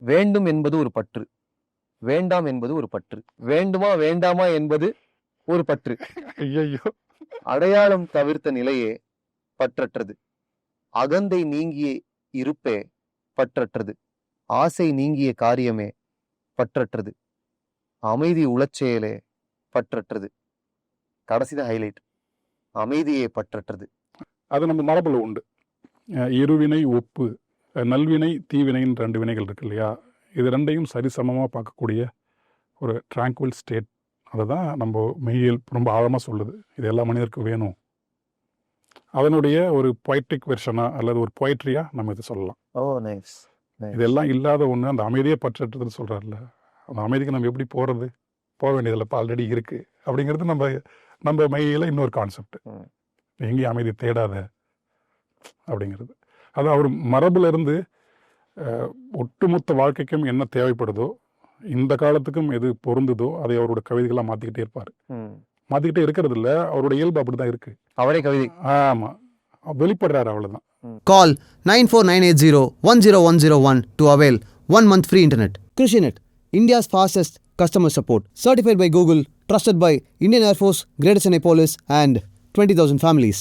வேண்டும் என்பது ஒரு பற்று, வேண்டாம் என்பது ஒரு பற்று, வேண்டுமா வேண்டாமா என்பது ஒரு பற்று. ஐயையோ! அடையாளம் தவிர்த்த நிலையே பற்றற்றது. அகந்தை நீங்கிய இருப்பே பற்றற்றது. ஆசை நீங்கிய காரியமே பற்றற்றது. அமைதி உளச்செயலே பற்றற்றது. கடைசிதான் ஹைலைட். அமைதியே பற்றற்றது. அது நம்ம மரபுல உண்டு. இருவினை ஒப்பு, நல்வினை தீவினைன்னு 2 வினைகள் இருக்கு இல்லையா? இது 2யும் சரிசமமாக பார்க்கக்கூடிய ஒரு ட்ராங்குவல் ஸ்டேட். அதை தான் நம்ம மெய்யியல் ரொம்ப ஆழமாக சொல்லுது. இது எல்லா மனிதருக்கும் வேணும். அதனுடைய ஒரு பொய்ட்ரிக் வெர்ஷனாக அல்லது ஒரு பொய்ட்ரியாக நம்ம இதை சொல்லலாம். ஓ நைஸ். இதெல்லாம் இல்லாத ஒன்று அந்த அமைதியே பற்றற்றதுன்னு சொல்கிறார்ல, அந்த அமைதிக்கு நம்ம எப்படி போகிறது? போக வேண்டியதில்லை, இப்போ ஆல்ரெடி இருக்குது அப்படிங்கிறது நம்ம மையில் இன்னொரு கான்செப்ட். எங்கேயும் அமைதி தேடாத அப்படிங்கிறது. அது அவர் மரபுல இருந்து ஒட்டுமொத்த வாழ்க்கைக்கும் என்ன தேவைப்படுதோ, இந்த காலத்துக்கும் எது பொருந்துதோ அதை அவரோட கவிதைகளாக மாற்றிக்கிட்டே இருப்பார். மாற்றிக்கிட்டே இருக்கிறது இல்லை, அவரோட இயல்பு அப்படி தான் இருக்குது. அவரே கவிதை. ஆமாம், வெளிப்படுறாரு, அவ்வளோதான். Call 9498010101 to avail 1 month free internet. KrishiNet, India's fastest customer support. Certified by Google, trusted by Indian Air Force, Greater Chennai Police and 20,000 families.